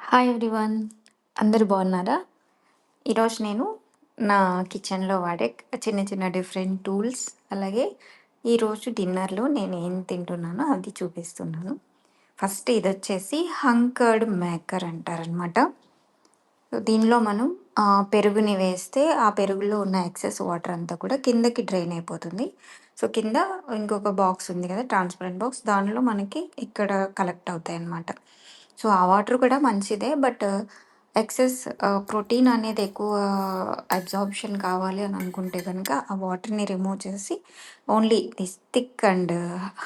Hi everyone. అందరూ బాగున్నారా? ఈరోజు నేను నా కిచెన్‌లో వాడే చిన్న చిన్న డిఫరెంట్ టూల్స్, అలాగే ఈరోజు డిన్నర్‌లో నేను ఏం తింటున్నానో అది చూపిస్తున్నాను. ఫస్ట్ ఇదొచ్చేసి హంకర్డ్ మేకర్ అంటారనమాట. సో, దీనిలో మనం పెరుగుని వేస్తే ఆ పెరుగులో ఉన్న ఎక్సెస్ వాటర్ అంతా కూడా కిందకి డ్రైన్ అయిపోతుంది. సో, కింద ఇంకొక బాక్స్ ఉంది కదా! ట్రాన్స్‌పరెంట్ బాక్స్, దానిలో మనకి ఇక్కడ కలెక్ట్ అవుతాయన్నమాట. సో, ఆ వాటర్ కూడా మంచిదే. బట్ ఎక్సెస్ ప్రోటీన్ అనేది ఎక్కువ అబ్జార్ప్షన్ కావాలి అని అనుకుంటే గనక ఆ వాటర్‌ని రిమూవ్ చేసి only this thick and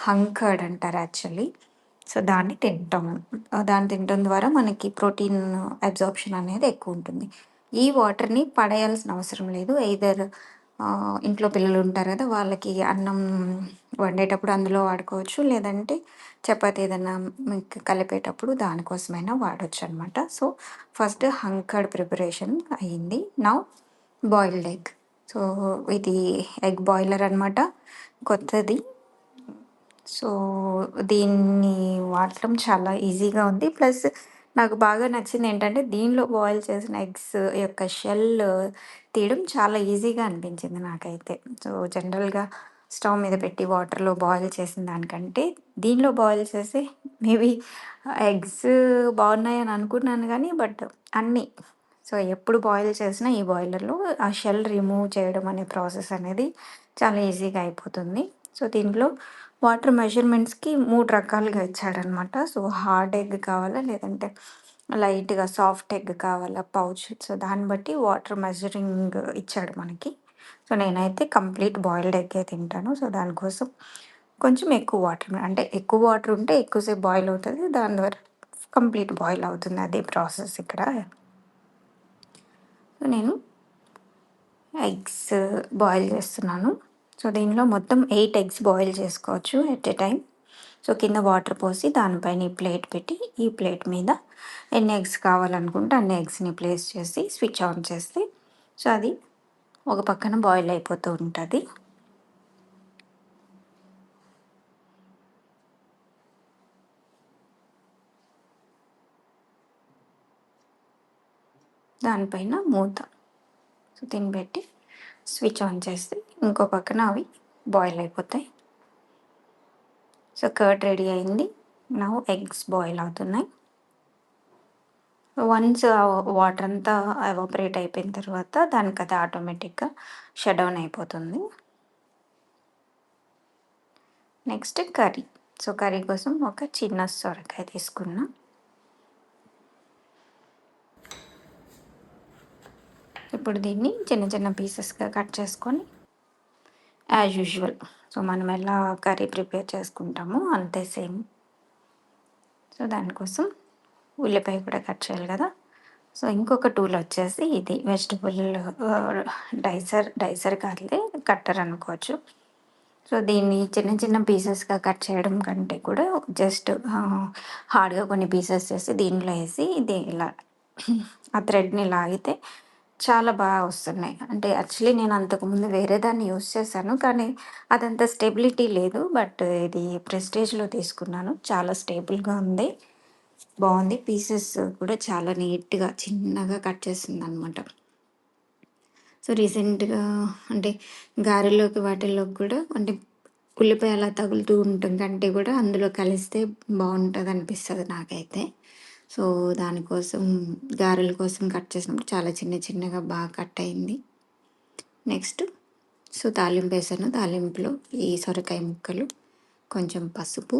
hung curd అంటారు యాక్చువల్లీ. సో, దాన్ని తింటాము. దాన్ని తినటం ద్వారా మనకి ప్రోటీన్ అబ్జార్ప్షన్ అనేది ఎక్కువుంటుంది. ఈ వాటర్‌ని పడేయాల్సిన అవసరం లేదు. ఎయిదర్ ఇంట్లో పిల్లలుంటారు గదా! వాళ్ళకి అన్నం వండేటప్పుడు అందులో వాడుకోవచ్చు. లేదంటే చపాతీ ఏదన్నా కలిపేటప్పుడు దానికోసమైనా వాడొచ్చనమాట. సో, ఫస్ట్ హంకర్డ్ ప్రిపరేషన్ అయింది. Now boiled egg. సో, ఇది ఎగ్ బాయిలర్ అనమాట. కొత్తది. సో, దీన్ని వాడటం చాలా ఈజీగా ఉంది. ప్లస్ నాకు బాగా నచ్చిందేంటంటే, దీనిలో బాయిల్ చేసిన ఎగ్స్ యొక్క షెల్ తీయడం చాలా ఈజీగా అనిపించింది నాకైతే. సో, జనరల్‌గా స్టవ్ మీద పెట్టి వాటర్‌లో బాయిల్ చేసిన దానికంటే, దీనిలో బాయిల్ చేసి మేబీ ఎగ్స్ బాగున్నాయని అనుకున్నాను గానీ, బట్ అన్నీ సో, ఎప్పుడు బాయిల్ చేసినా ఈ బాయిలర్‌లో ఆ షెల్ రిమూవ్ చేయడం అనే ప్రాసెస్ అనేది చాలా ఈజీగా అయిపోతుంది. సో, దీంట్లో వాటర్ మెజర్‌మెంట్స్‌కి 3 రకాలుగా ఇచ్చాడనమాట. సో, హార్డ్ ఎగ్ కావాలా? లేదంటే లైట్‌గా సాఫ్ట్ ఎగ్ కావాలా పౌచ్. సో, దాన్ని బట్టి వాటర్ మెజరింగ్ ఇచ్చాడు మనకి. సో, నేనైతే కంప్లీట్ బాయిల్డ్ ఎగ్గే తింటాను. సో, దానికోసం కొంచెం ఎక్కువ వాటర్, అంటే ఎక్కువ వాటర్ ఉంటే ఎక్కువసేపు బాయిల్ అవుతది. దాని ద్వారా కంప్లీట్ బాయిల్ అవుతుంది. అదే ప్రాసెస్ ఇక్కడ. సో, నేను ఎగ్స్ బాయిల్ చేస్తున్నాను. సో, దీనిలో మొత్తం 8 ఎగ్స్ బాయిల్ చేసుకోవచ్చు ఎట్ ఎ టైమ్. సో, కింద వాటర్ పోసి దానిపైన ఈ ప్లేట్ పెట్టి, ఈ ప్లేట్ మీద ఎన్ని ఎగ్స్ కావాలనుకుంటే అన్ని ఎగ్స్‌ని ప్లేస్ చేసి స్విచ్ ఆన్ చేస్తే, సో, అది ఒక పక్కన బాయిల్ అయిపోతూ ఉంటది. దానిపైన మూత. సో, దీన్ని పెట్టి స్విచ్ ఆన్ చేస్తే ఇంకో పక్కన అవి బాయిల్ అయిపోతాయి. సో, కర్డ్ రెడీ అయింది. నౌ ఎగ్స్ బాయిల్ అవుతున్నాయి. వన్స్ వాటర్ అంతా ఎవాపరేట్ అయిపోయిన తర్వాత దానికది ఆటోమేటిక్‌గా షట్ డౌన్ అయిపోతుంది. Next curry. సో, కర్రీ కోసం ఒక చిన్న సొరకాయ తీసుకున్నా. ఇప్పుడు దీన్ని చిన్న చిన్న పీసెస్‌గా కట్ చేసుకొని యాజ్ యూజువల్, సో, మనం ఎలా కర్రీ ప్రిపేర్ చేసుకుంటామో అంతే సేమ్. సో, దానికోసం ఉల్లిపాయ కూడా కట్ చేయాలి కదా! సో, ఇంకొక టూల్ వచ్చేసి ఇది వెజిటబుల్ డైసర్ కాదులే, కట్టర్ అనుకోవచ్చు. సో, దీన్ని చిన్న చిన్న పీసెస్‌గా కట్ చేయడం కంటే కూడా జస్ట్ హార్డ్‌గా కొన్ని పీసెస్ చేసి దీంట్లో ఏసి ఇది ఇలా ఆ థ్రెడ్‌ని లాగితే చాలా వస్తున్నాయి. అంటే యాక్చువల్లీ నేను అంతకుముందు వేరే దాన్ని యూజ్ చేశాను. కానీ అదంత స్టెబిలిటీ లేదు. బట్ ఇది ప్రెస్టీజ్‌లో తీసుకున్నాను. చాలా స్టేబుల్‌గా ఉంది. బావుంది. పీసెస్ కూడా చాలా నీట్‌గా చిన్నగా కట్ చేసిందనమాట. సో, రీసెంట్‌గా అంటే గారెలోకి వాటిల్లోకి కూడా అంటే ఉల్లిపాయ అలా తగులుతూ ఉంటుంది కంటే కూడా అందులో కలిస్తే బావుంటదనిపిస్తది నాకైతే. సో, దానికోసం గారెల కోసం కట్ చేసినప్పుడు చాలా చిన్న చిన్నగా కట్ అయింది. నెక్స్ట్ సో, తాలింపేసాను. తాలింపులో ఈ సొరకాయ ముక్కలు, కొంచెం పసుపు,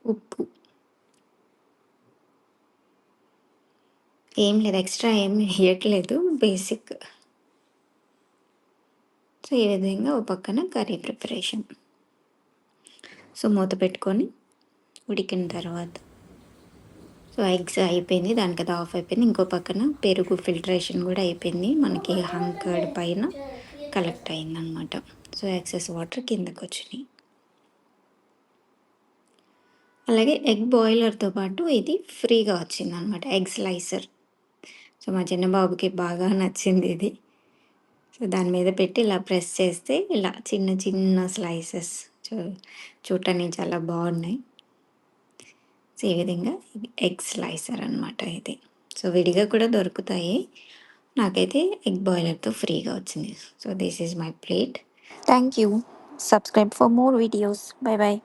ఉప్పు, ఏం లేదు, ఎక్స్‌ట్రా ఏమి ఎయట్లేదు, బేసిక్. సో, ఈ విధంగా ఓ పక్కన కర్రీ ప్రిపరేషన్. సో, మూత పెట్టుకొని ఉడికిన తర్వాత సో, ఎగ్స్ అయిపోయింది. దానికది ఆఫ్ అయిపోయింది. ఇంకో పక్కన పెరుగు ఫిల్టరేషన్ గూడా అయిపోయింది. మనకి హంకర్డ్ పైన కలెక్ట్ అయిందనమాట. సో, ఎక్సెస్ వాటర్ కిందకొచ్చినియి. అలాగే ఎగ్ బాయిలర్‌తో పాటు ఇది ఫ్రీగా వచ్చిందనమాట. Egg slicer. సో, మా చిన్న బాబుకి బాగా నచ్చిందిది. సో, దాని మీద పెట్టి ఇలా ప్రెస్ చేస్తే ఇలా చిన్న చిన్న స్లైసెస్ చూ చూడటానికి చాలా బాగున్నాయి. సో ఈ విధంగా ఎగ్ స్లైసర్ అనమాట ఇది. సో విడిగా కూడా దొరుకుతాయి. నాకైతే ఎగ్ బాయిలర్తో ఫ్రీగా వచ్చింది. So this is my plate. Thank you. Subscribe for more videos. By by.